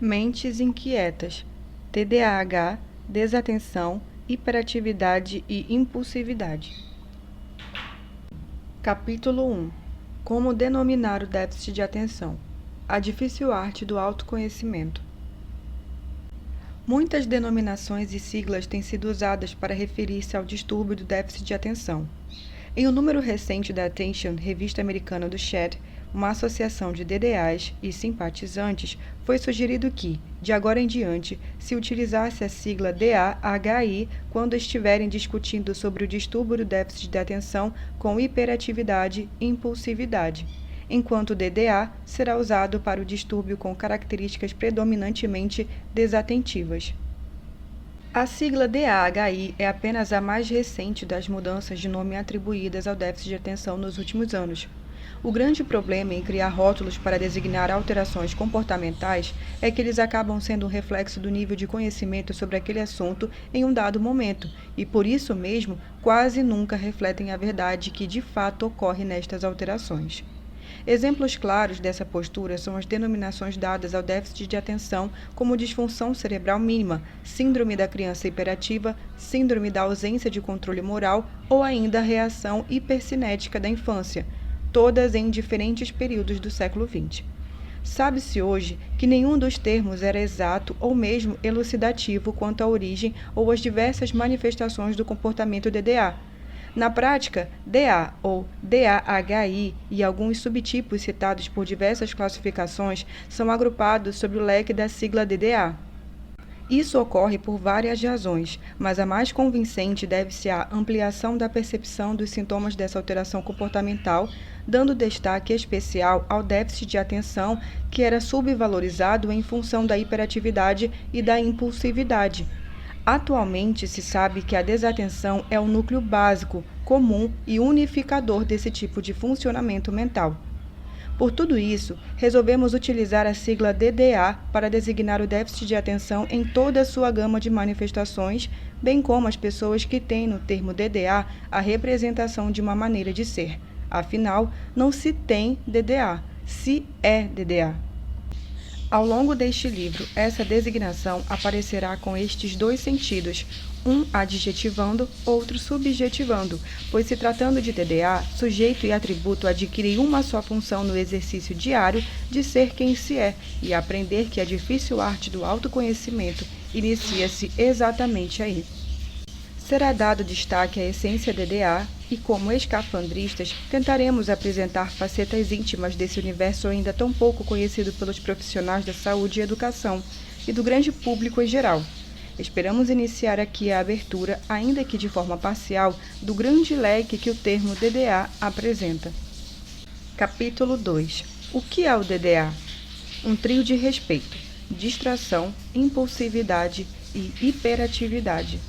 Mentes inquietas, TDAH, desatenção, hiperatividade e impulsividade. Capítulo 1. Como denominar o déficit de atenção? A difícil arte do autoconhecimento. Muitas denominações e siglas têm sido usadas para referir-se ao distúrbio do déficit de atenção. Em um número recente da Attention, revista americana do Chat, uma associação de DDAs e simpatizantes, foi sugerido que, de agora em diante, se utilizasse a sigla DAHI quando estiverem discutindo sobre o distúrbio do déficit de atenção com hiperatividade e impulsividade, enquanto DDA será usado para o distúrbio com características predominantemente desatentivas. A sigla DAHI é apenas a mais recente das mudanças de nome atribuídas ao déficit de atenção nos últimos anos. O grande problema em criar rótulos para designar alterações comportamentais é que eles acabam sendo um reflexo do nível de conhecimento sobre aquele assunto em um dado momento, e por isso mesmo quase nunca refletem a verdade que de fato ocorre nestas alterações. Exemplos claros dessa postura são as denominações dadas ao déficit de atenção como disfunção cerebral mínima, síndrome da criança hiperativa, síndrome da ausência de controle moral ou ainda reação hipercinética da infância, todas em diferentes períodos do século XX. Sabe-se hoje que nenhum dos termos era exato ou mesmo elucidativo quanto à origem ou às diversas manifestações do comportamento DDA. Na prática, DA ou DAHI e alguns subtipos citados por diversas classificações são agrupados sob o leque da sigla DDA. Isso ocorre por várias razões, mas a mais convincente deve-se à ampliação da percepção dos sintomas dessa alteração comportamental, dando destaque especial ao déficit de atenção, que era subvalorizado em função da hiperatividade e da impulsividade. Atualmente se sabe que a desatenção é o núcleo básico, comum e unificador desse tipo de funcionamento mental. Por tudo isso, resolvemos utilizar a sigla DDA para designar o déficit de atenção em toda a sua gama de manifestações, bem como as pessoas que têm no termo DDA a representação de uma maneira de ser. Afinal, não se tem DDA, se é DDA. Ao longo deste livro, essa designação aparecerá com estes dois sentidos, um adjetivando, outro subjetivando, pois se tratando de DDA, sujeito e atributo adquirem uma só função no exercício diário de ser quem se é e aprender que a difícil arte do autoconhecimento inicia-se exatamente aí. Será dado destaque à essência DDA e, como escafandristas, tentaremos apresentar facetas íntimas desse universo ainda tão pouco conhecido pelos profissionais da saúde e educação e do grande público em geral. Esperamos iniciar aqui a abertura, ainda que de forma parcial, do grande leque que o termo DDA apresenta. Capítulo 2. O que é o DDA? Um trio de respeito, distração, impulsividade e hiperatividade.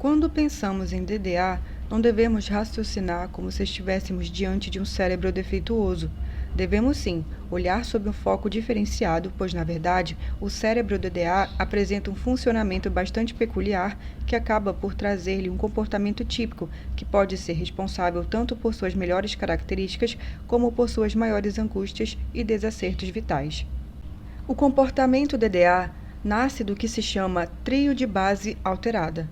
Quando pensamos em DDA, não devemos raciocinar como se estivéssemos diante de um cérebro defeituoso. Devemos sim olhar sob um foco diferenciado, pois na verdade o cérebro DDA apresenta um funcionamento bastante peculiar que acaba por trazer-lhe um comportamento típico, que pode ser responsável tanto por suas melhores características como por suas maiores angústias e desacertos vitais. O comportamento DDA nasce do que se chama trio de base alterada.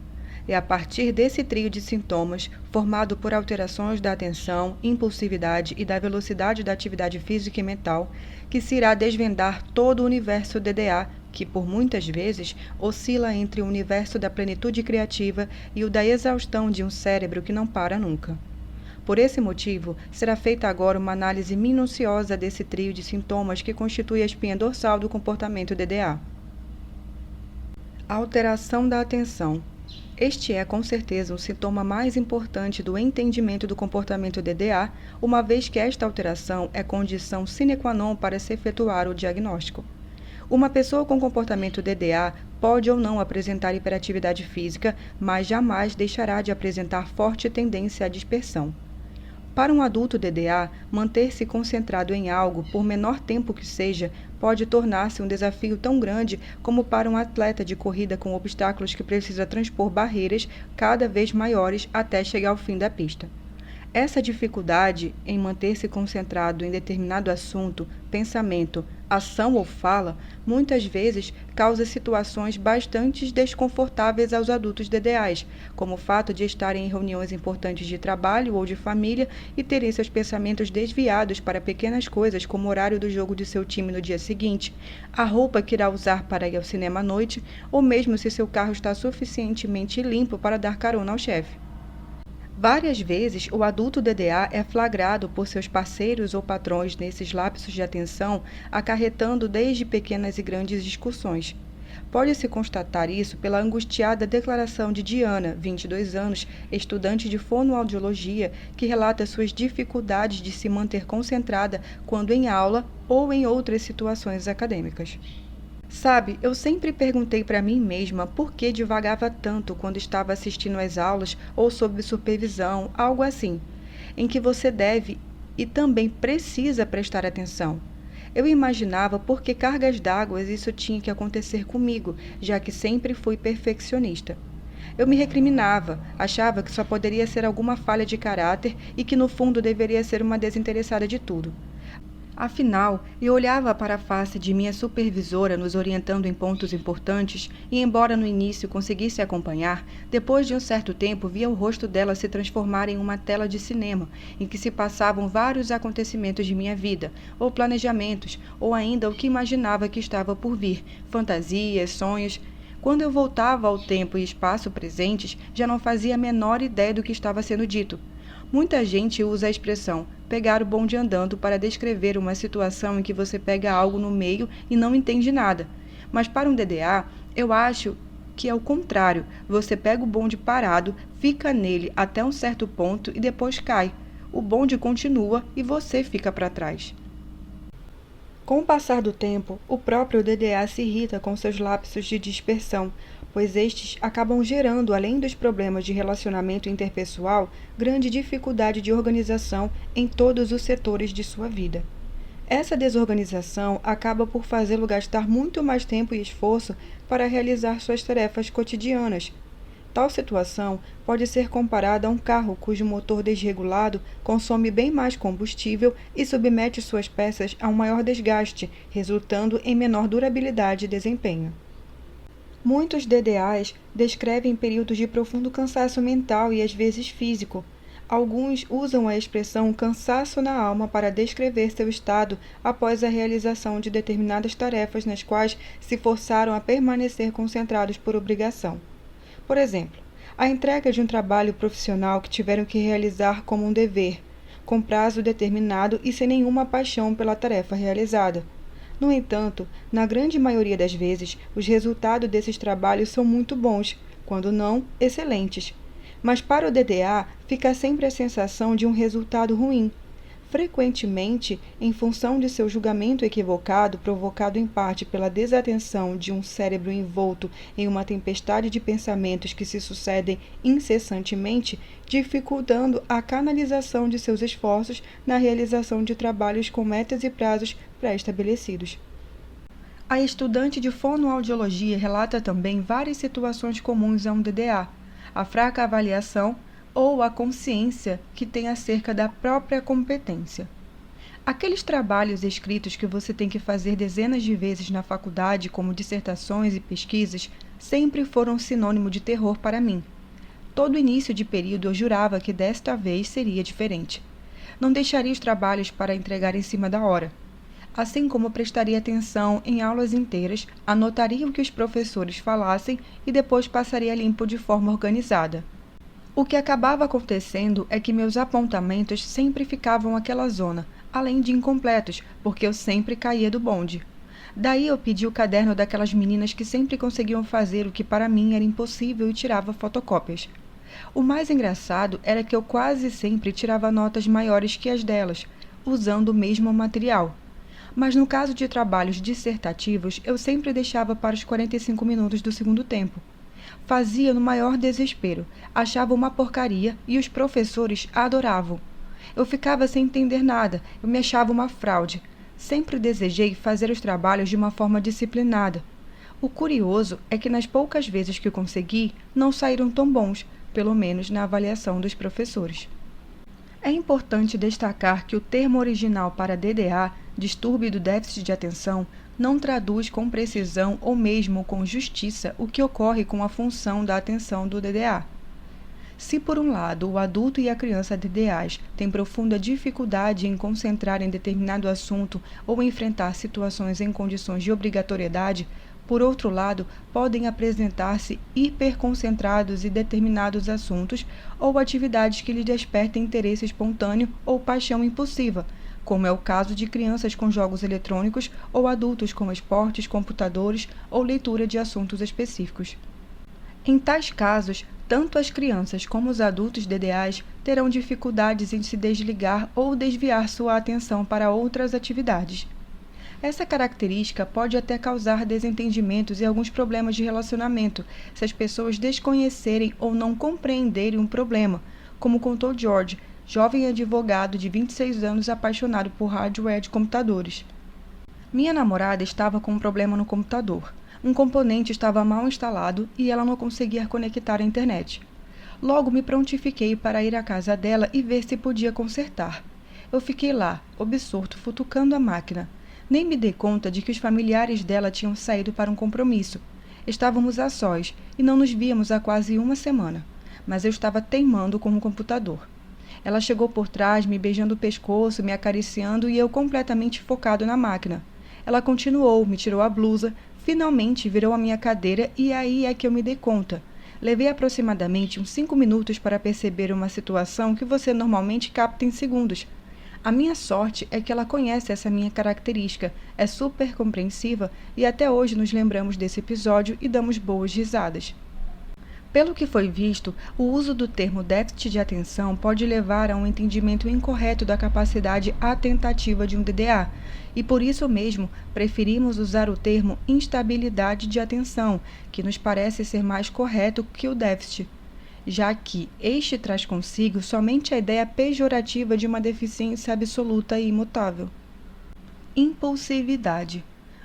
É a partir desse trio de sintomas, formado por alterações da atenção, impulsividade e da velocidade da atividade física e mental, que se irá desvendar todo o universo DDA, que por muitas vezes oscila entre o universo da plenitude criativa e o da exaustão de um cérebro que não para nunca. Por esse motivo, será feita agora uma análise minuciosa desse trio de sintomas que constitui a espinha dorsal do comportamento DDA. Alteração da atenção. Este é, com certeza, o sintoma mais importante do entendimento do comportamento DDA, uma vez que esta alteração é condição sine qua non para se efetuar o diagnóstico. Uma pessoa com comportamento DDA pode ou não apresentar hiperatividade física, mas jamais deixará de apresentar forte tendência à dispersão. Para um adulto DDA, manter-se concentrado em algo, por menor tempo que seja, pode tornar-se um desafio tão grande como para um atleta de corrida com obstáculos que precisa transpor barreiras cada vez maiores até chegar ao fim da pista. Essa dificuldade em manter-se concentrado em determinado assunto, pensamento, ação ou fala, muitas vezes causa situações bastante desconfortáveis aos adultos DDAs, como o fato de estarem em reuniões importantes de trabalho ou de família e terem seus pensamentos desviados para pequenas coisas como o horário do jogo de seu time no dia seguinte, a roupa que irá usar para ir ao cinema à noite, ou mesmo se seu carro está suficientemente limpo para dar carona ao chefe. Várias vezes, o adulto DDA é flagrado por seus parceiros ou patrões nesses lapsos de atenção, acarretando desde pequenas e grandes discussões. Pode-se constatar isso pela angustiada declaração de Diana, 22 anos, estudante de fonoaudiologia, que relata suas dificuldades de se manter concentrada quando em aula ou em outras situações acadêmicas. Sabe, eu sempre perguntei para mim mesma por que divagava tanto quando estava assistindo às aulas ou sob supervisão, algo assim, em que você deve e também precisa prestar atenção. Eu imaginava por que cargas d'água isso tinha que acontecer comigo, já que sempre fui perfeccionista. Eu me recriminava, achava que só poderia ser alguma falha de caráter e que no fundo deveria ser uma desinteressada de tudo. Afinal, eu olhava para a face de minha supervisora nos orientando em pontos importantes e, embora no início conseguisse acompanhar, depois de um certo tempo via o rosto dela se transformar em uma tela de cinema, em que se passavam vários acontecimentos de minha vida, ou planejamentos, ou ainda o que imaginava que estava por vir, fantasias, sonhos. Quando eu voltava ao tempo e espaço presentes, já não fazia a menor ideia do que estava sendo dito. Muita gente usa a expressão pegar o bonde andando para descrever uma situação em que você pega algo no meio e não entende nada. Mas para um DDA, eu acho que é o contrário. Você pega o bonde parado, fica nele até um certo ponto e depois cai. O bonde continua e você fica para trás. Com o passar do tempo, o próprio DDA se irrita com seus lapsos de dispersão, pois estes acabam gerando, além dos problemas de relacionamento interpessoal, grande dificuldade de organização em todos os setores de sua vida. Essa desorganização acaba por fazê-lo gastar muito mais tempo e esforço para realizar suas tarefas cotidianas. Tal situação pode ser comparada a um carro cujo motor desregulado consome bem mais combustível e submete suas peças a um maior desgaste, resultando em menor durabilidade e desempenho. Muitos DDAs descrevem períodos de profundo cansaço mental e às vezes físico. Alguns usam a expressão cansaço na alma para descrever seu estado após a realização de determinadas tarefas nas quais se forçaram a permanecer concentrados por obrigação. Por exemplo, a entrega de um trabalho profissional que tiveram que realizar como um dever, com prazo determinado e sem nenhuma paixão pela tarefa realizada. No entanto, na grande maioria das vezes, os resultados desses trabalhos são muito bons, quando não, excelentes. Mas para o DDA, fica sempre a sensação de um resultado ruim. Frequentemente, em função de seu julgamento equivocado, provocado em parte pela desatenção de um cérebro envolto em uma tempestade de pensamentos que se sucedem incessantemente, dificultando a canalização de seus esforços na realização de trabalhos com metas e prazos pré-estabelecidos. A estudante de fonoaudiologia relata também várias situações comuns a um DDA: a fraca avaliação ou a consciência que tem acerca da própria competência. Aqueles trabalhos escritos que você tem que fazer dezenas de vezes na faculdade, como dissertações e pesquisas, sempre foram sinônimo de terror para mim. Todo início de período eu jurava que desta vez seria diferente. Não deixaria os trabalhos para entregar em cima da hora. Assim como prestaria atenção em aulas inteiras, anotaria o que os professores falassem e depois passaria limpo de forma organizada. O que acabava acontecendo é que meus apontamentos sempre ficavam naquela zona, além de incompletos, porque eu sempre caía do bonde. Daí eu pedi o caderno daquelas meninas que sempre conseguiam fazer o que para mim era impossível e tirava fotocópias. O mais engraçado era que eu quase sempre tirava notas maiores que as delas, usando o mesmo material. Mas no caso de trabalhos dissertativos, eu sempre deixava para os 45 minutos do segundo tempo. Fazia no maior desespero, achava uma porcaria e os professores adoravam. Eu ficava sem entender nada, eu me achava uma fraude. Sempre desejei fazer os trabalhos de uma forma disciplinada. O curioso é que nas poucas vezes que consegui, não saíram tão bons, pelo menos na avaliação dos professores. É importante destacar que o termo original para DDA Distúrbio do déficit de atenção não traduz com precisão ou mesmo com justiça o que ocorre com a função da atenção do DDA. Se, por um lado, o adulto e a criança DDAs têm profunda dificuldade em concentrar em determinado assunto ou enfrentar situações em condições de obrigatoriedade, por outro lado, podem apresentar-se hiperconcentrados em determinados assuntos ou atividades que lhes despertem interesse espontâneo ou paixão impulsiva, como é o caso de crianças com jogos eletrônicos ou adultos com esportes, computadores ou leitura de assuntos específicos. Em tais casos, tanto as crianças como os adultos DDAs terão dificuldades em se desligar ou desviar sua atenção para outras atividades. Essa característica pode até causar desentendimentos e alguns problemas de relacionamento, se as pessoas desconhecerem ou não compreenderem um problema, como contou George, jovem advogado de 26 anos apaixonado por hardware de computadores. Minha namorada estava com um problema no computador. Um componente estava mal instalado e ela não conseguia conectar à internet. Logo me prontifiquei para ir à casa dela e ver se podia consertar. Eu fiquei lá, absorto, futucando a máquina. Nem me dei conta de que os familiares dela tinham saído para um compromisso. Estávamos a sós e não nos víamos há quase uma semana, mas eu estava teimando com o computador. Ela chegou por trás, me beijando o pescoço, me acariciando e eu completamente focado na máquina. Ela continuou, me tirou a blusa, finalmente virou a minha cadeira e aí é que eu me dei conta. Levei aproximadamente uns 5 minutos para perceber uma situação que você normalmente capta em segundos. A minha sorte é que ela conhece essa minha característica, é super compreensiva e até hoje nos lembramos desse episódio e damos boas risadas. Pelo que foi visto, o uso do termo déficit de atenção pode levar a um entendimento incorreto da capacidade atentativa de um DDA, e por isso mesmo preferimos usar o termo instabilidade de atenção, que nos parece ser mais correto que o déficit, já que este traz consigo somente a ideia pejorativa de uma deficiência absoluta e imutável. Impulsividade.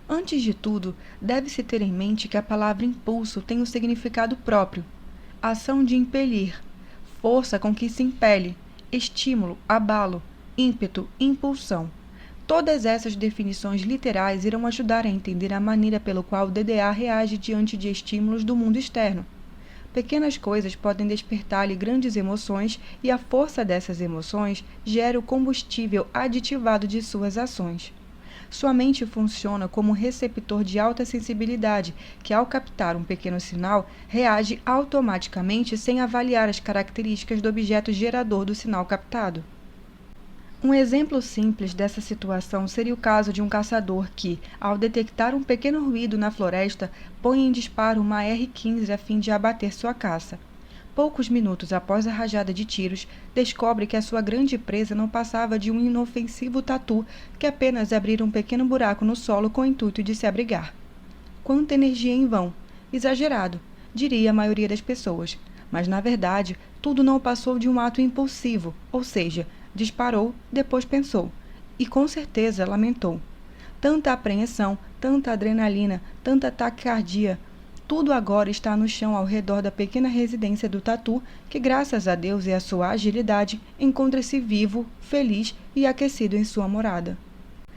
Antes de tudo, deve-se ter em mente que a palavra impulso tem um significado próprio. Ação de impelir, força com que se impele, estímulo, abalo, ímpeto, impulsão. Todas essas definições literais irão ajudar a entender a maneira pela qual o DDA reage diante de estímulos do mundo externo. Pequenas coisas podem despertar-lhe grandes emoções e a força dessas emoções gera o combustível aditivado de suas ações. Sua mente funciona como um receptor de alta sensibilidade, que ao captar um pequeno sinal, reage automaticamente sem avaliar as características do objeto gerador do sinal captado. Um exemplo simples dessa situação seria o caso de um caçador que, ao detectar um pequeno ruído na floresta, põe em disparo uma R-15 a fim de abater sua caça. Poucos minutos após a rajada de tiros, descobre que a sua grande presa não passava de um inofensivo tatu que apenas abrira um pequeno buraco no solo com o intuito de se abrigar. Quanta energia em vão! Exagerado, diria a maioria das pessoas. Mas, na verdade, tudo não passou de um ato impulsivo, ou seja, disparou, depois pensou. E com certeza lamentou. Tanta apreensão, tanta adrenalina, tanta taquicardia. Tudo agora está no chão ao redor da pequena residência do tatu, que graças a Deus e à sua agilidade, encontra-se vivo, feliz e aquecido em sua morada.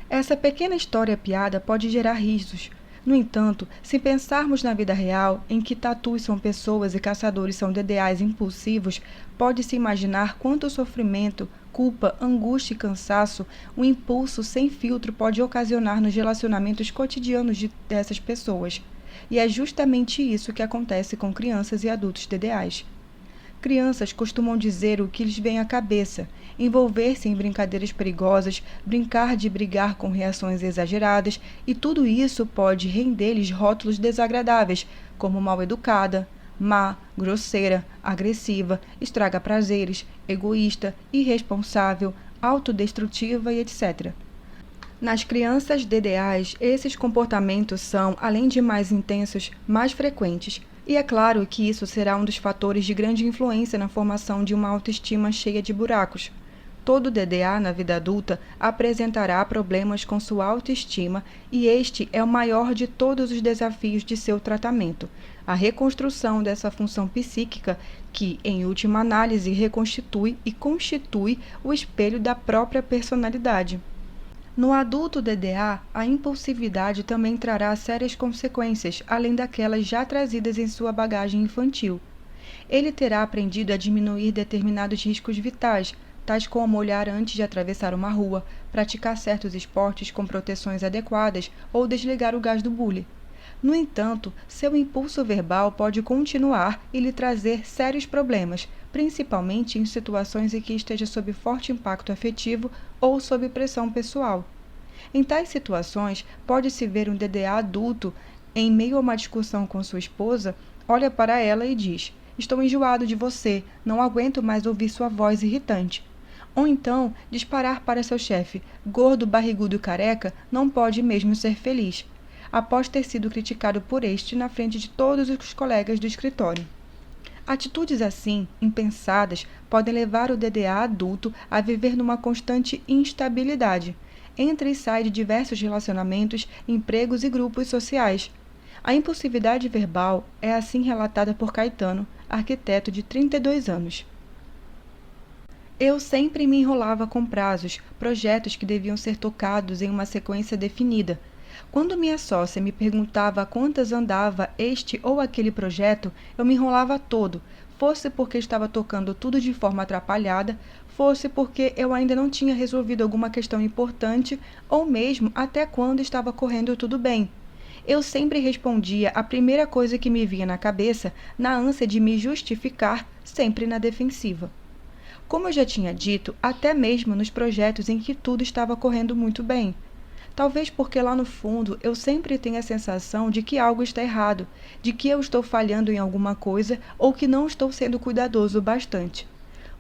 Essa pequena história-piada pode gerar risos. No entanto, se pensarmos na vida real, em que tatus são pessoas e caçadores são DDAs impulsivos, pode-se imaginar quanto sofrimento, culpa, angústia e cansaço um impulso sem filtro pode ocasionar nos relacionamentos cotidianos dessas pessoas. E é justamente isso que acontece com crianças e adultos DDAs. Crianças costumam dizer o que lhes vem à cabeça, envolver-se em brincadeiras perigosas, brincar de brigar com reações exageradas, e tudo isso pode render-lhes rótulos desagradáveis, como mal-educada, má, grosseira, agressiva, estraga-prazeres, egoísta, irresponsável, autodestrutiva e etc. Nas crianças DDAs, esses comportamentos são, além de mais intensos, mais frequentes. E é claro que isso será um dos fatores de grande influência na formação de uma autoestima cheia de buracos. Todo DDA na vida adulta apresentará problemas com sua autoestima e este é o maior de todos os desafios de seu tratamento, a reconstrução dessa função psíquica que, em última análise, reconstitui e constitui o espelho da própria personalidade. No adulto DDA, a impulsividade também trará sérias consequências, além daquelas já trazidas em sua bagagem infantil. Ele terá aprendido a diminuir determinados riscos vitais, tais como olhar antes de atravessar uma rua, praticar certos esportes com proteções adequadas ou desligar o gás do bule. No entanto, seu impulso verbal pode continuar e lhe trazer sérios problemas, principalmente em situações em que esteja sob forte impacto afetivo ou sob pressão pessoal. Em tais situações, pode-se ver um DDA adulto, em meio a uma discussão com sua esposa, olha para ela e diz: "Estou enjoado de você, não aguento mais ouvir sua voz irritante." Ou então, disparar para seu chefe: "Gordo, barrigudo e careca, não pode mesmo ser feliz." Após ter sido criticado por este na frente de todos os colegas do escritório. Atitudes assim, impensadas, podem levar o DDA adulto a viver numa constante instabilidade. Entra e sai de diversos relacionamentos, empregos e grupos sociais. A impulsividade verbal é assim relatada por Caetano, arquiteto de 32 anos. Eu sempre me enrolava com prazos, projetos que deviam ser tocados em uma sequência definida. Quando minha sócia me perguntava a quantas andava este ou aquele projeto, eu me enrolava todo, fosse porque estava tocando tudo de forma atrapalhada, fosse porque eu ainda não tinha resolvido alguma questão importante, ou mesmo até quando estava correndo tudo bem. Eu sempre respondia a primeira coisa que me vinha na cabeça, na ânsia de me justificar, sempre na defensiva. Como eu já tinha dito, até mesmo nos projetos em que tudo estava correndo muito bem. Talvez porque lá no fundo eu sempre tenho a sensação de que algo está errado, de que eu estou falhando em alguma coisa ou que não estou sendo cuidadoso o bastante.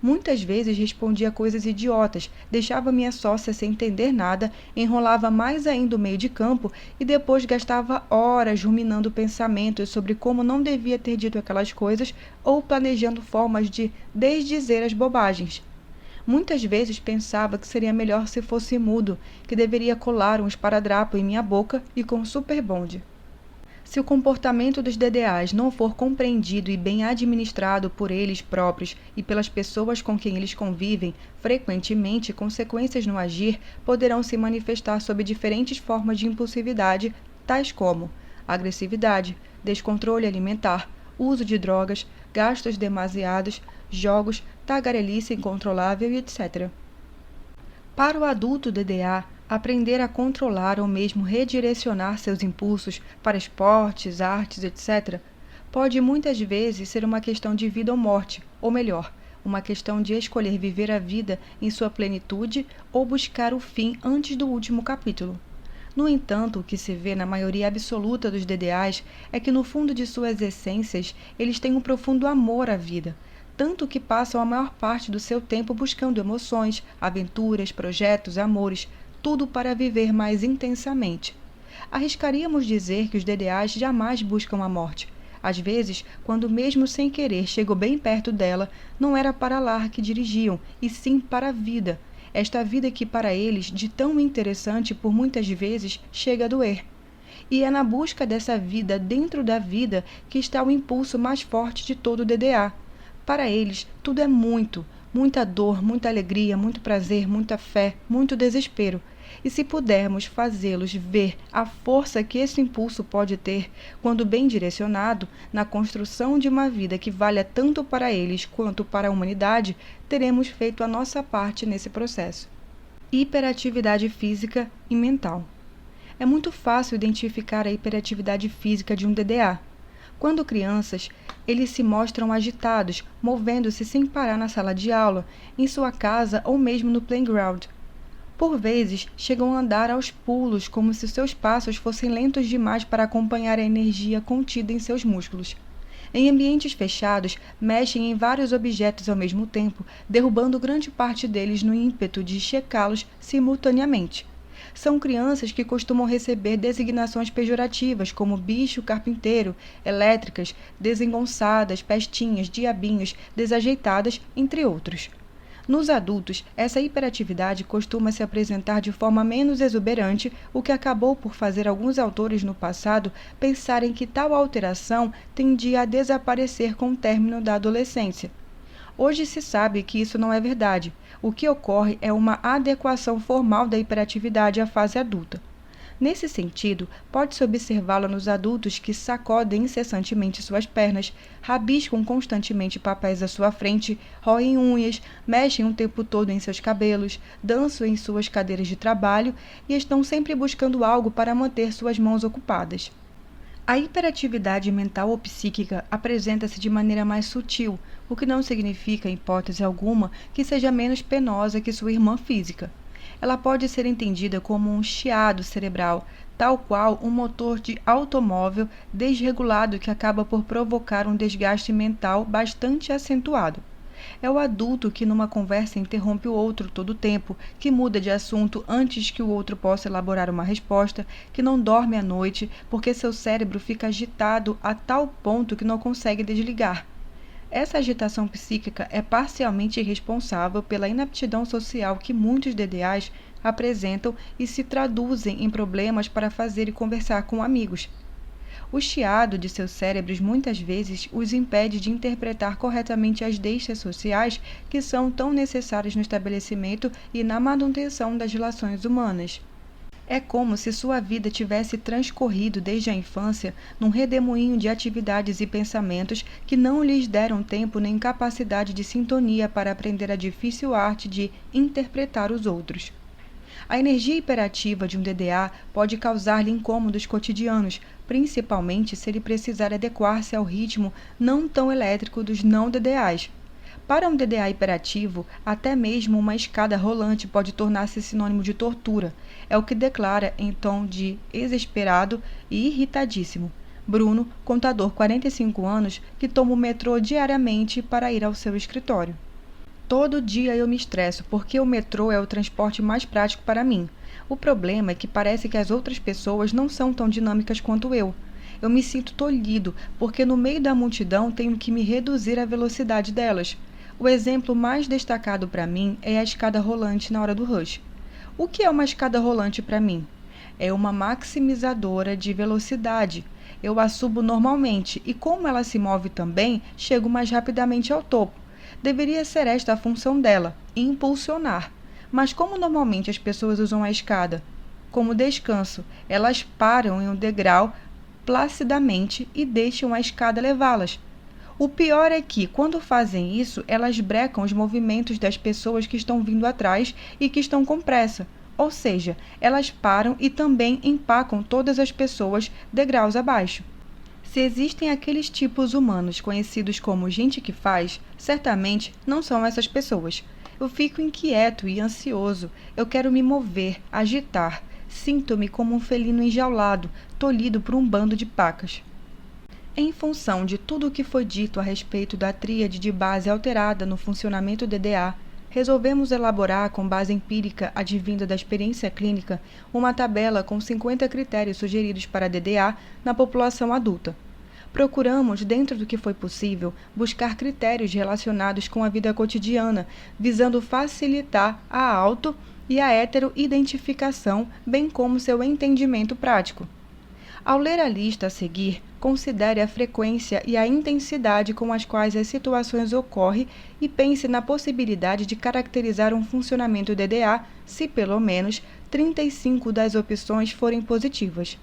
Muitas vezes respondia coisas idiotas, deixava minha sócia sem entender nada, enrolava mais ainda o meio de campo e depois gastava horas ruminando pensamentos sobre como não devia ter dito aquelas coisas ou planejando formas de desdizer as bobagens. Muitas vezes pensava que seria melhor se fosse mudo, que deveria colar um esparadrapo em minha boca e com super bonde. Se o comportamento dos DDAs não for compreendido e bem administrado por eles próprios e pelas pessoas com quem eles convivem, frequentemente consequências no agir poderão se manifestar sob diferentes formas de impulsividade, tais como agressividade, descontrole alimentar, uso de drogas, gastos demasiados, jogos, tagarelice incontrolável e etc. Para o adulto DDA, aprender a controlar ou mesmo redirecionar seus impulsos para esportes, artes, etc., pode muitas vezes ser uma questão de vida ou morte, ou melhor, uma questão de escolher viver a vida em sua plenitude ou buscar o fim antes do último capítulo. No entanto, o que se vê na maioria absoluta dos DDAs é que no fundo de suas essências eles têm um profundo amor à vida, tanto que passam a maior parte do seu tempo buscando emoções, aventuras, projetos, amores, tudo para viver mais intensamente. Arriscaríamos dizer que os DDAs jamais buscam a morte. Às vezes, quando mesmo sem querer chegam bem perto dela, não era para lá que dirigiam, e sim para a vida. Esta vida que para eles, de tão interessante por muitas vezes, chega a doer. E é na busca dessa vida dentro da vida que está o impulso mais forte de todo o DDA. Para eles, tudo é muita dor, muita alegria, muito prazer, muita fé, muito desespero. E se pudermos fazê-los ver a força que esse impulso pode ter, quando bem direcionado, na construção de uma vida que valha tanto para eles quanto para a humanidade, teremos feito a nossa parte nesse processo. Hiperatividade física e mental. É muito fácil identificar a hiperatividade física de um DDA. Quando crianças, eles se mostram agitados, movendo-se sem parar na sala de aula, em sua casa ou mesmo no playground. Por vezes, chegam a andar aos pulos, como se seus passos fossem lentos demais para acompanhar a energia contida em seus músculos. Em ambientes fechados, mexem em vários objetos ao mesmo tempo, derrubando grande parte deles no ímpeto de checá-los simultaneamente. São crianças que costumam receber designações pejorativas como bicho, carpinteiro, elétricas, desengonçadas, pestinhas, diabinhos, desajeitadas, entre outros. Nos adultos, essa hiperatividade costuma se apresentar de forma menos exuberante, o que acabou por fazer alguns autores no passado pensarem que tal alteração tendia a desaparecer com o término da adolescência. Hoje se sabe que isso não é verdade. O que ocorre é uma adequação formal da hiperatividade à fase adulta. Nesse sentido, pode-se observá-la nos adultos que sacodem incessantemente suas pernas, rabiscam constantemente papéis à sua frente, roem unhas, mexem o tempo todo em seus cabelos, dançam em suas cadeiras de trabalho e estão sempre buscando algo para manter suas mãos ocupadas. A hiperatividade mental ou psíquica apresenta-se de maneira mais sutil, o que não significa, em hipótese alguma, que seja menos penosa que sua irmã física. Ela pode ser entendida como um chiado cerebral, tal qual um motor de automóvel desregulado que acaba por provocar um desgaste mental bastante acentuado. É o adulto que numa conversa interrompe o outro todo o tempo, que muda de assunto antes que o outro possa elaborar uma resposta, que não dorme à noite porque seu cérebro fica agitado a tal ponto que não consegue desligar. Essa agitação psíquica é parcialmente responsável pela inaptidão social que muitos DDAs apresentam e se traduzem em problemas para fazer e conversar com amigos. O chiado de seus cérebros muitas vezes os impede de interpretar corretamente as deixas sociais que são tão necessárias no estabelecimento e na manutenção das relações humanas. É como se sua vida tivesse transcorrido desde a infância num redemoinho de atividades e pensamentos que não lhes deram tempo nem capacidade de sintonia para aprender a difícil arte de interpretar os outros. A energia hiperativa de um DDA pode causar-lhe incômodos cotidianos, principalmente se ele precisar adequar-se ao ritmo não tão elétrico dos não DDAs. Para um DDA hiperativo, até mesmo uma escada rolante pode tornar-se sinônimo de tortura. É o que declara, em tom de exasperado e irritadíssimo, Bruno, contador 45 anos, que toma o metrô diariamente para ir ao seu escritório. Todo dia eu me estresso porque o metrô é o transporte mais prático para mim. O problema é que parece que as outras pessoas não são tão dinâmicas quanto eu. Eu me sinto tolhido porque no meio da multidão tenho que me reduzir à velocidade delas. O exemplo mais destacado para mim é a escada rolante na hora do rush. O que é uma escada rolante para mim? É uma maximizadora de velocidade. Eu a subo normalmente e, como ela se move também, chego mais rapidamente ao topo. Deveria ser esta a função dela, impulsionar. Mas como normalmente as pessoas usam a escada? Como descanso, elas param em um degrau placidamente e deixam a escada levá-las. O pior é que, quando fazem isso, elas brecam os movimentos das pessoas que estão vindo atrás e que estão com pressa. Ou seja, elas param e também empacam todas as pessoas degraus abaixo. Se existem aqueles tipos humanos conhecidos como gente que faz, certamente não são essas pessoas. Eu fico inquieto e ansioso, eu quero me mover, agitar, sinto-me como um felino enjaulado, tolhido por um bando de pacas. Em função de tudo o que foi dito a respeito da tríade de base alterada no funcionamento DDA, resolvemos elaborar, com base empírica advinda da experiência clínica, uma tabela com 50 critérios sugeridos para DDA na população adulta. Procuramos, dentro do que foi possível, buscar critérios relacionados com a vida cotidiana, visando facilitar a auto- e a heteroidentificação, bem como seu entendimento prático. Ao ler a lista a seguir, considere a frequência e a intensidade com as quais as situações ocorrem e pense na possibilidade de caracterizar um funcionamento DDA se, pelo menos, 35 das opções forem positivas.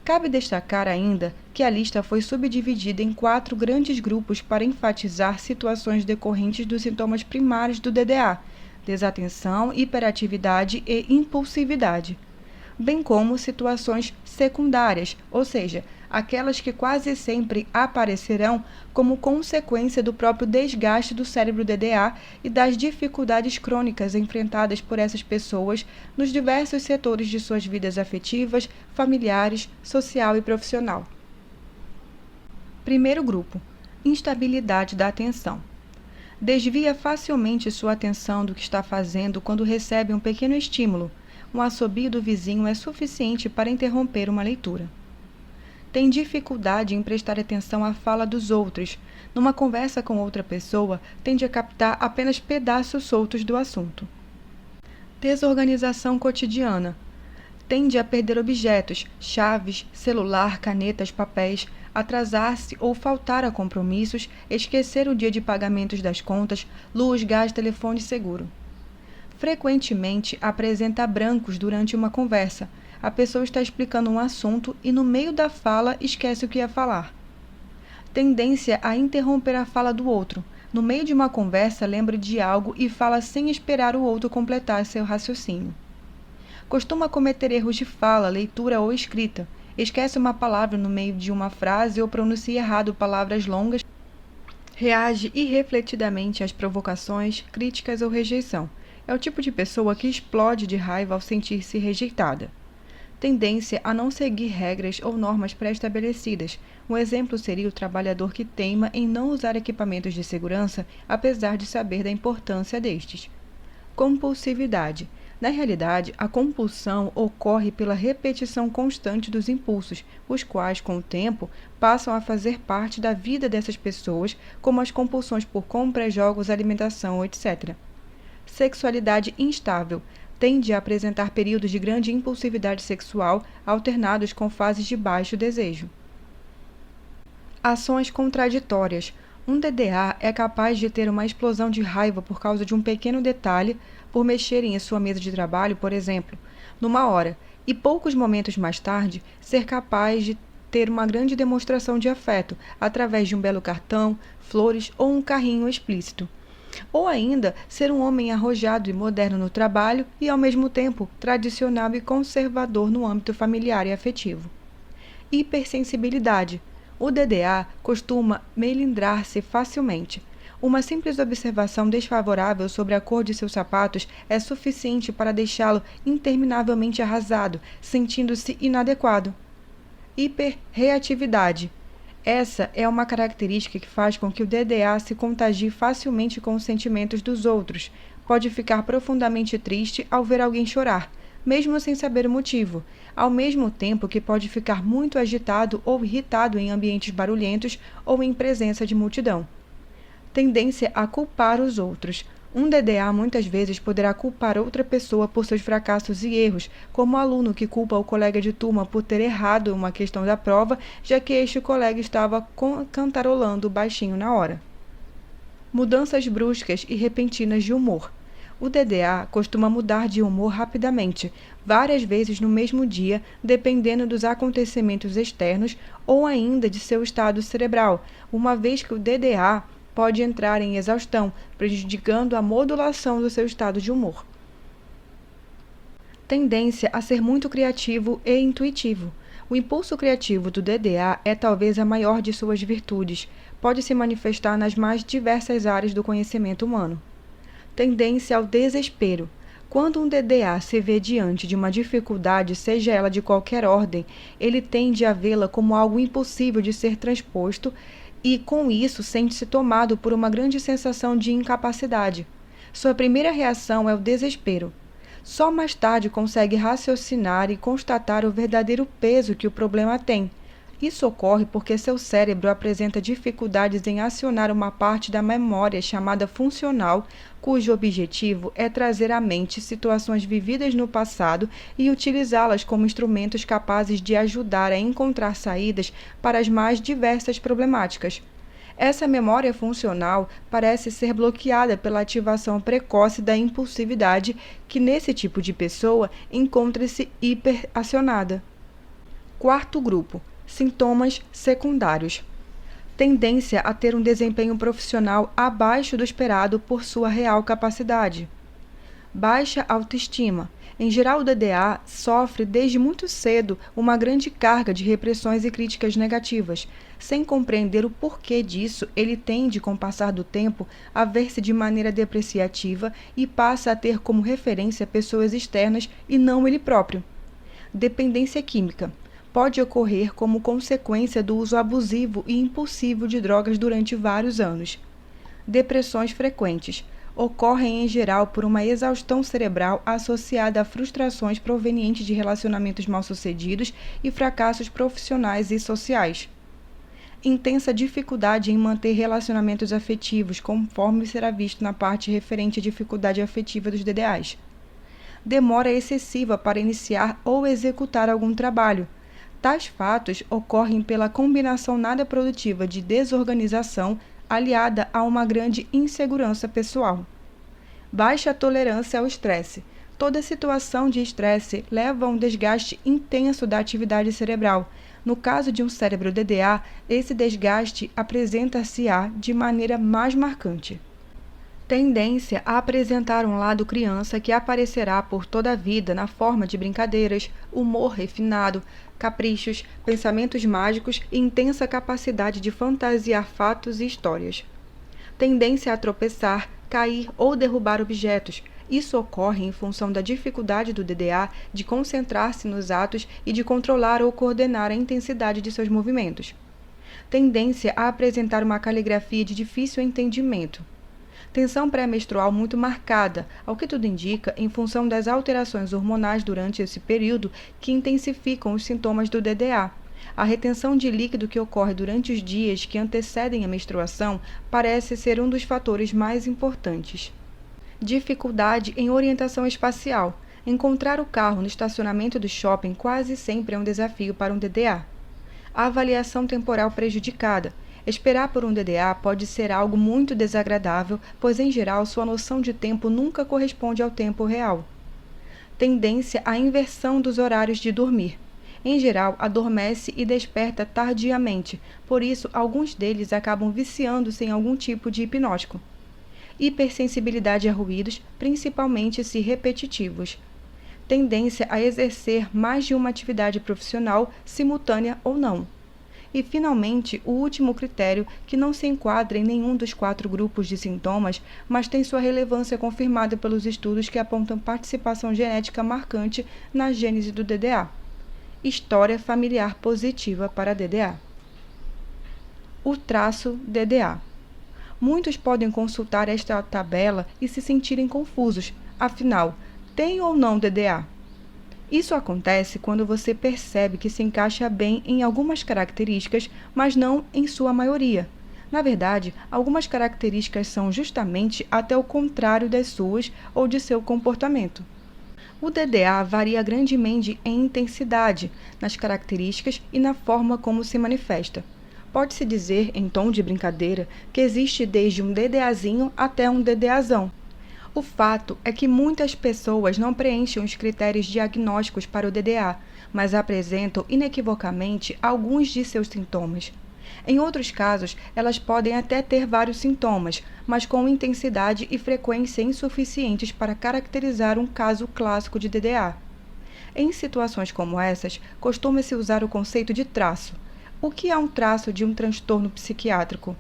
Cabe destacar ainda que a lista foi subdividida em 4 grandes grupos para enfatizar situações decorrentes dos sintomas primários do DDA: desatenção, hiperatividade e impulsividade, bem como situações secundárias, ou seja, aquelas que quase sempre aparecerão como consequência do próprio desgaste do cérebro DDA e das dificuldades crônicas enfrentadas por essas pessoas nos diversos setores de suas vidas afetivas, familiares, social e profissional. Primeiro grupo: instabilidade da atenção. Desvia facilmente sua atenção do que está fazendo quando recebe um pequeno estímulo. Um assobio do vizinho é suficiente para interromper uma leitura. Tem dificuldade em prestar atenção à fala dos outros. Numa conversa com outra pessoa, tende a captar apenas pedaços soltos do assunto. Desorganização cotidiana. Tende a perder objetos, chaves, celular, canetas, papéis, atrasar-se ou faltar a compromissos, esquecer o dia de pagamentos das contas, luz, gás, telefone e seguro. Frequentemente apresenta brancos durante uma conversa. A pessoa está explicando um assunto e no meio da fala esquece o que ia falar. Tendência a interromper a fala do outro. No meio de uma conversa, lembra de algo e fala sem esperar o outro completar seu raciocínio. Costuma cometer erros de fala, leitura ou escrita. Esquece uma palavra no meio de uma frase ou pronuncia errado palavras longas. Reage irrefletidamente às provocações, críticas ou rejeição. É o tipo de pessoa que explode de raiva ao sentir-se rejeitada. Tendência a não seguir regras ou normas pré-estabelecidas. Um exemplo seria o trabalhador que teima em não usar equipamentos de segurança, apesar de saber da importância destes. Compulsividade. Na realidade, a compulsão ocorre pela repetição constante dos impulsos, os quais, com o tempo, passam a fazer parte da vida dessas pessoas, como as compulsões por compras, jogos, alimentação, etc. Sexualidade instável. Tende a apresentar períodos de grande impulsividade sexual, alternados com fases de baixo desejo. Ações contraditórias. Um DDA é capaz de ter uma explosão de raiva por causa de um pequeno detalhe, por mexerem em sua mesa de trabalho, por exemplo, numa hora, e poucos momentos mais tarde, ser capaz de ter uma grande demonstração de afeto, através de um belo cartão, flores ou um carrinho explícito. Ou ainda, ser um homem arrojado e moderno no trabalho e, ao mesmo tempo, tradicional e conservador no âmbito familiar e afetivo. Hipersensibilidade. O DDA costuma melindrar-se facilmente. Uma simples observação desfavorável sobre a cor de seus sapatos é suficiente para deixá-lo interminavelmente arrasado, sentindo-se inadequado. Hiperreatividade. Essa é uma característica que faz com que o DDA se contagie facilmente com os sentimentos dos outros. Pode ficar profundamente triste ao ver alguém chorar, mesmo sem saber o motivo, ao mesmo tempo que pode ficar muito agitado ou irritado em ambientes barulhentos ou em presença de multidão. Tendência a culpar os outros. Um DDA muitas vezes poderá culpar outra pessoa por seus fracassos e erros, como o aluno que culpa o colega de turma por ter errado uma questão da prova, já que este colega estava cantarolando baixinho na hora. Mudanças bruscas e repentinas de humor. O DDA costuma mudar de humor rapidamente, várias vezes no mesmo dia, dependendo dos acontecimentos externos ou ainda de seu estado cerebral, uma vez que o DDA pode entrar em exaustão, prejudicando a modulação do seu estado de humor. Tendência a ser muito criativo e intuitivo. O impulso criativo do DDA é talvez a maior de suas virtudes. Pode se manifestar nas mais diversas áreas do conhecimento humano. Tendência ao desespero. Quando um DDA se vê diante de uma dificuldade, seja ela de qualquer ordem, ele tende a vê-la como algo impossível de ser transposto e, com isso, sente-se tomado por uma grande sensação de incapacidade. Sua primeira reação é o desespero. Só mais tarde consegue raciocinar e constatar o verdadeiro peso que o problema tem. Isso ocorre porque seu cérebro apresenta dificuldades em acionar uma parte da memória chamada funcional, cujo objetivo é trazer à mente situações vividas no passado e utilizá-las como instrumentos capazes de ajudar a encontrar saídas para as mais diversas problemáticas. Essa memória funcional parece ser bloqueada pela ativação precoce da impulsividade, que nesse tipo de pessoa encontra-se hiperacionada. Quarto grupo. Sintomas secundários. Tendência a ter um desempenho profissional abaixo do esperado por sua real capacidade. Baixa autoestima. Em geral, o DDA sofre desde muito cedo uma grande carga de repressões e críticas negativas. Sem compreender o porquê disso, ele tende, com o passar do tempo, a ver-se de maneira depreciativa e passa a ter como referência pessoas externas e não ele próprio. Dependência química. Pode ocorrer como consequência do uso abusivo e impulsivo de drogas durante vários anos. Depressões frequentes. Ocorrem em geral por uma exaustão cerebral associada a frustrações provenientes de relacionamentos mal-sucedidos e fracassos profissionais e sociais. Intensa dificuldade em manter relacionamentos afetivos, conforme será visto na parte referente à dificuldade afetiva dos DDAs. demora excessiva para iniciar ou executar algum trabalho. Tais fatos ocorrem pela combinação nada produtiva de desorganização aliada a uma grande insegurança pessoal. Baixa tolerância ao estresse. Toda situação de estresse leva a um desgaste intenso da atividade cerebral. No caso de um cérebro DDA, esse desgaste apresenta-se-á de maneira mais marcante. Tendência a apresentar um lado criança que aparecerá por toda a vida na forma de brincadeiras, humor refinado, caprichos, pensamentos mágicos e intensa capacidade de fantasiar fatos e histórias. Tendência a tropeçar, cair ou derrubar objetos. Isso ocorre em função da dificuldade do DDA de concentrar-se nos atos e de controlar ou coordenar a intensidade de seus movimentos. Tendência a apresentar uma caligrafia de difícil entendimento. Tensão pré-menstrual muito marcada, ao que tudo indica, em função das alterações hormonais durante esse período que intensificam os sintomas do DDA. A retenção de líquido que ocorre durante os dias que antecedem a menstruação parece ser um dos fatores mais importantes. Dificuldade em orientação espacial. Encontrar o carro no estacionamento do shopping quase sempre é um desafio para um DDA. A avaliação temporal prejudicada. Esperar por um DDA pode ser algo muito desagradável, pois em geral sua noção de tempo nunca corresponde ao tempo real. Tendência à inversão dos horários de dormir. Em geral, adormece e desperta tardiamente, por isso alguns deles acabam viciando-se em algum tipo de hipnótico. Hipersensibilidade a ruídos, principalmente se repetitivos. Tendência a exercer mais de uma atividade profissional, simultânea ou não. E, finalmente, o último critério, que não se enquadra em nenhum dos 4 grupos de sintomas, mas tem sua relevância confirmada pelos estudos que apontam participação genética marcante na gênese do DDA. História familiar positiva para DDA. O traço DDA. Muitos podem consultar esta tabela e se sentirem confusos. Afinal, tem ou não DDA? Isso acontece quando você percebe que se encaixa bem em algumas características, mas não em sua maioria. Na verdade, algumas características são justamente até o contrário das suas ou de seu comportamento. O DDA varia grandemente em intensidade, nas características e na forma como se manifesta. Pode-se dizer, em tom de brincadeira, que existe desde um DDAzinho até um DDAzão. O fato é que muitas pessoas não preenchem os critérios diagnósticos para o DDA, mas apresentam inequivocamente alguns de seus sintomas. Em outros casos, elas podem até ter vários sintomas, mas com intensidade e frequência insuficientes para caracterizar um caso clássico de DDA. Em situações como essas, costuma-se usar o conceito de traço. O que é um traço de um transtorno psiquiátrico?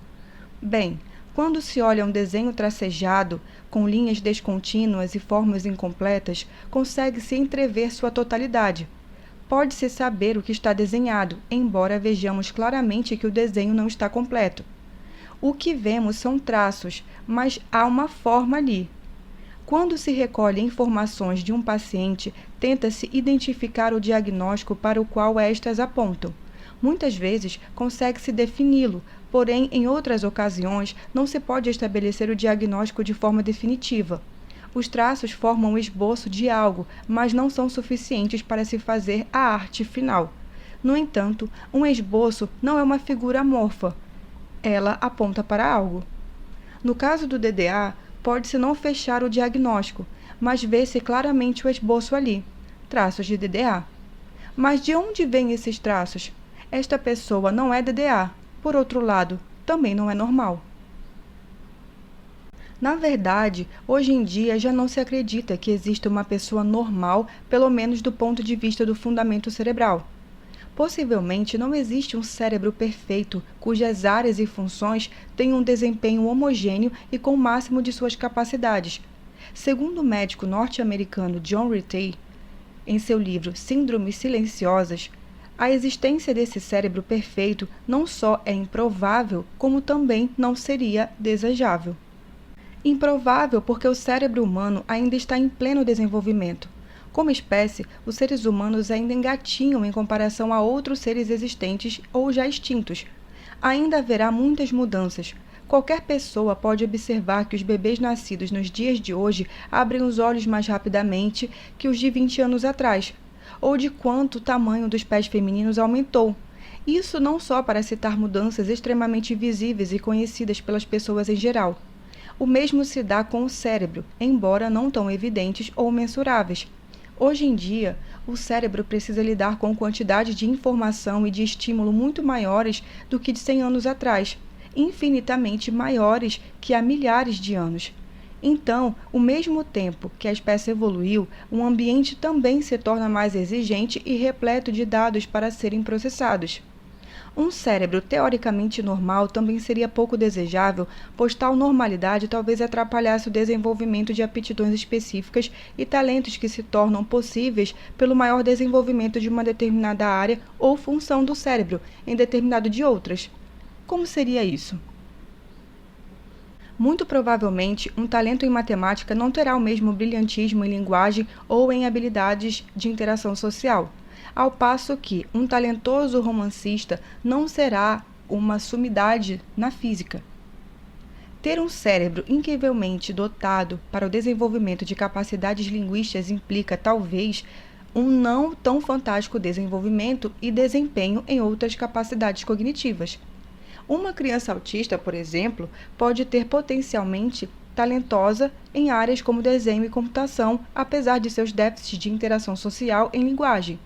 Bem, quando se olha um desenho tracejado, com linhas descontínuas e formas incompletas, consegue-se entrever sua totalidade. Pode-se saber o que está desenhado, embora vejamos claramente que o desenho não está completo. O que vemos são traços, mas há uma forma ali. Quando se recolhe informações de um paciente, tenta-se identificar o diagnóstico para o qual estas apontam. Muitas vezes consegue-se defini-lo, porém, em outras ocasiões, não se pode estabelecer o diagnóstico de forma definitiva. Os traços formam o esboço de algo, mas não são suficientes para se fazer a arte final. No entanto, um esboço não é uma figura amorfa. Ela aponta para algo. No caso do DDA, pode-se não fechar o diagnóstico, mas vê-se claramente o esboço ali. Traços de DDA. Mas de onde vêm esses traços? Esta pessoa não é DDA. Por outro lado, também não é normal. Na verdade, hoje em dia já não se acredita que exista uma pessoa normal, pelo menos do ponto de vista do fundamento cerebral. Possivelmente não existe um cérebro perfeito, cujas áreas e funções tenham um desempenho homogêneo e com o máximo de suas capacidades. Segundo o médico norte-americano John Ratey, em seu livro Síndromes Silenciosas, a existência desse cérebro perfeito não só é improvável, como também não seria desejável. Improvável porque o cérebro humano ainda está em pleno desenvolvimento. Como espécie, os seres humanos ainda engatinham em comparação a outros seres existentes ou já extintos. Ainda haverá muitas mudanças. Qualquer pessoa pode observar que os bebês nascidos nos dias de hoje abrem os olhos mais rapidamente que os de 20 anos atrás, ou de quanto o tamanho dos pés femininos aumentou. Isso não só para citar mudanças extremamente visíveis e conhecidas pelas pessoas em geral. O mesmo se dá com o cérebro, embora não tão evidentes ou mensuráveis. Hoje em dia, o cérebro precisa lidar com quantidade de informação e de estímulo muito maiores do que de 100 anos atrás, infinitamente maiores que há milhares de anos. Então, ao mesmo tempo que a espécie evoluiu, o ambiente também se torna mais exigente e repleto de dados para serem processados. Um cérebro teoricamente normal também seria pouco desejável, pois tal normalidade talvez atrapalhasse o desenvolvimento de aptidões específicas e talentos que se tornam possíveis pelo maior desenvolvimento de uma determinada área ou função do cérebro, em determinado de outras. Como seria isso? Muito provavelmente, um talento em matemática não terá o mesmo brilhantismo em linguagem ou em habilidades de interação social, ao passo que um talentoso romancista não será uma sumidade na física. Ter um cérebro incrivelmente dotado para o desenvolvimento de capacidades linguísticas implica, talvez, um não tão fantástico desenvolvimento e desempenho em outras capacidades cognitivas. Uma criança autista, por exemplo, pode ter potencialmente talentosa em áreas como desenho e computação, apesar de seus déficits de interação social em linguagem.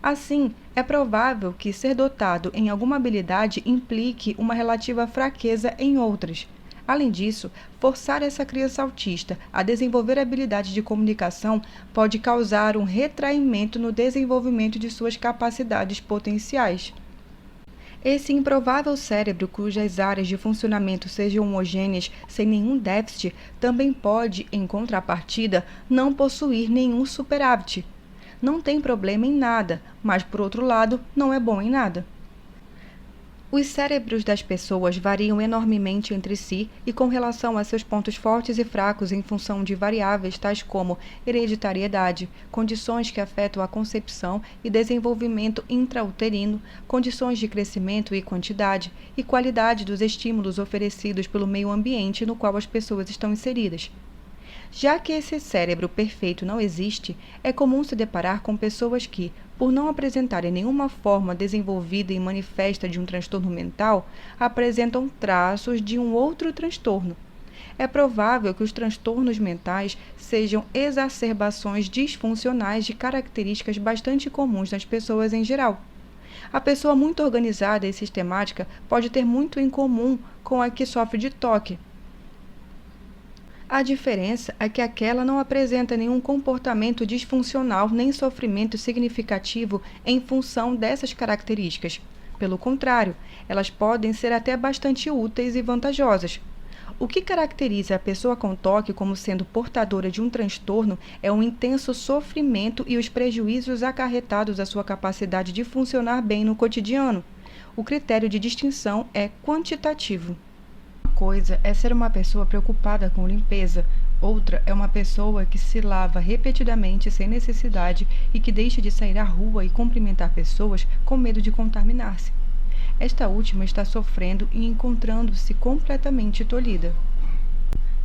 Assim, é provável que ser dotado em alguma habilidade implique uma relativa fraqueza em outras. Além disso, forçar essa criança autista a desenvolver habilidades de comunicação pode causar um retraimento no desenvolvimento de suas capacidades potenciais. Esse improvável cérebro, cujas áreas de funcionamento sejam homogêneas sem nenhum déficit, também pode, em contrapartida, não possuir nenhum superávit. Não tem problema em nada, mas, por outro lado, não é bom em nada. Os cérebros das pessoas variam enormemente entre si e com relação a seus pontos fortes e fracos em função de variáveis tais como hereditariedade, condições que afetam a concepção e desenvolvimento intrauterino, condições de crescimento e quantidade, e qualidade dos estímulos oferecidos pelo meio ambiente no qual as pessoas estão inseridas. Já que esse cérebro perfeito não existe, é comum se deparar com pessoas que, por não apresentarem nenhuma forma desenvolvida e manifesta de um transtorno mental, apresentam traços de um outro transtorno. É provável que os transtornos mentais sejam exacerbações disfuncionais de características bastante comuns nas pessoas em geral. A pessoa muito organizada e sistemática pode ter muito em comum com a que sofre de toque. A diferença é que aquela não apresenta nenhum comportamento disfuncional nem sofrimento significativo em função dessas características. Pelo contrário, elas podem ser até bastante úteis e vantajosas. O que caracteriza a pessoa com toque como sendo portadora de um transtorno é um intenso sofrimento e os prejuízos acarretados à sua capacidade de funcionar bem no cotidiano. O critério de distinção é quantitativo. Coisa é ser uma pessoa preocupada com limpeza, outra é uma pessoa que se lava repetidamente sem necessidade e que deixa de sair à rua e cumprimentar pessoas com medo de contaminar-se. Esta última está sofrendo e encontrando-se completamente tolhida.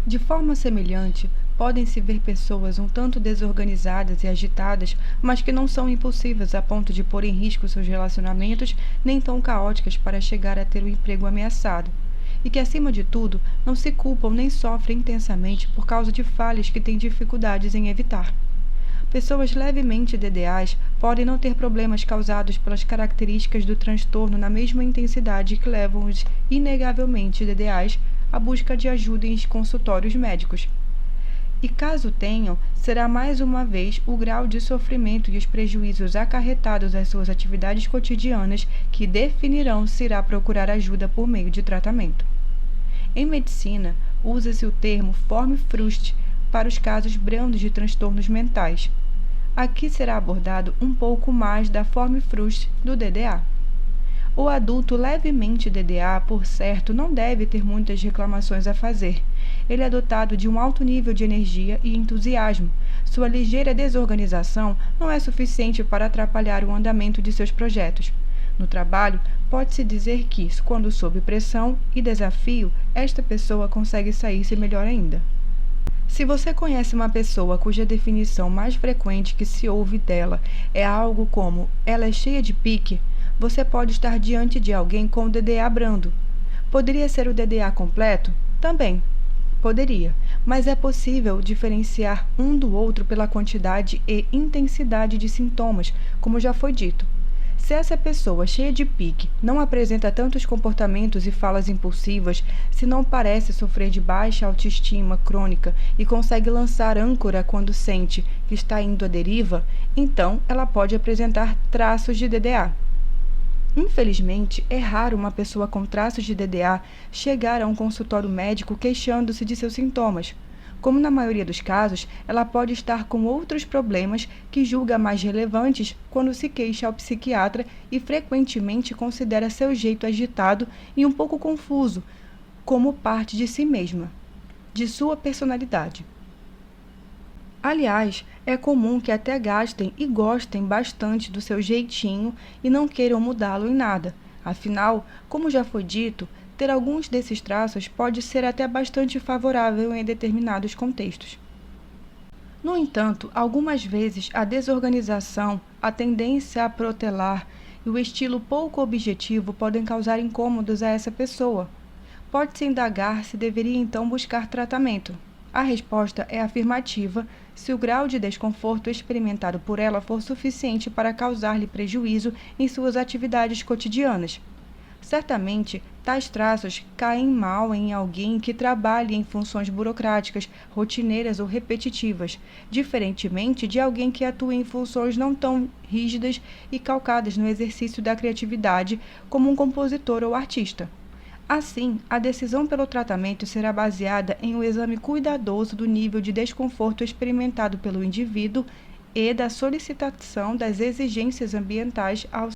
De forma semelhante, podem-se ver pessoas um tanto desorganizadas e agitadas, mas que não são impulsivas a ponto de pôr em risco seus relacionamentos, nem tão caóticas para chegar a ter o emprego ameaçado. E que, acima de tudo, não se culpam nem sofrem intensamente por causa de falhas que têm dificuldades em evitar. Pessoas levemente DDAs podem não ter problemas causados pelas características do transtorno na mesma intensidade que levam os inegavelmente DDAs à busca de ajuda em consultórios médicos. E caso tenham, será mais uma vez o grau de sofrimento e os prejuízos acarretados às suas atividades cotidianas que definirão se irá procurar ajuda por meio de tratamento. Em medicina, usa-se o termo forme-frust para os casos brandos de transtornos mentais. Aqui será abordado um pouco mais da forme-frust do DDA. O adulto levemente DDA, por certo, não deve ter muitas reclamações a fazer. Ele é dotado de um alto nível de energia e entusiasmo. Sua ligeira desorganização não é suficiente para atrapalhar o andamento de seus projetos. No trabalho, pode-se dizer que, quando sob pressão e desafio, esta pessoa consegue sair-se melhor ainda. Se você conhece uma pessoa cuja definição mais frequente que se ouve dela é algo como "ela é cheia de pique", você pode estar diante de alguém com DDA brando. Poderia ser o DDA completo? Também. Poderia, mas é possível diferenciar um do outro pela quantidade e intensidade de sintomas, como já foi dito. Se essa pessoa cheia de pique não apresenta tantos comportamentos e falas impulsivas, se não parece sofrer de baixa autoestima crônica e consegue lançar âncora quando sente que está indo à deriva, então ela pode apresentar traços de DDA. Infelizmente, é raro uma pessoa com traços de DDA chegar a um consultório médico queixando-se de seus sintomas. Como na maioria dos casos, ela pode estar com outros problemas que julga mais relevantes quando se queixa ao psiquiatra e frequentemente considera seu jeito agitado e um pouco confuso como parte de si mesma, de sua personalidade. Aliás, é comum que até gastem e gostem bastante do seu jeitinho e não queiram mudá-lo em nada. Afinal, como já foi dito, ter alguns desses traços pode ser até bastante favorável em determinados contextos. No entanto, algumas vezes a desorganização, a tendência a protelar e o estilo pouco objetivo podem causar incômodos a essa pessoa. Pode-se indagar se deveria então buscar tratamento. A resposta é afirmativa se o grau de desconforto experimentado por ela for suficiente para causar-lhe prejuízo em suas atividades cotidianas. Certamente, tais traços caem mal em alguém que trabalhe em funções burocráticas, rotineiras ou repetitivas, diferentemente de alguém que atue em funções não tão rígidas e calcadas no exercício da criatividade, como um compositor ou artista. Assim, a decisão pelo tratamento será baseada em um exame cuidadoso do nível de desconforto experimentado pelo indivíduo e da solicitação das exigências ambientais ao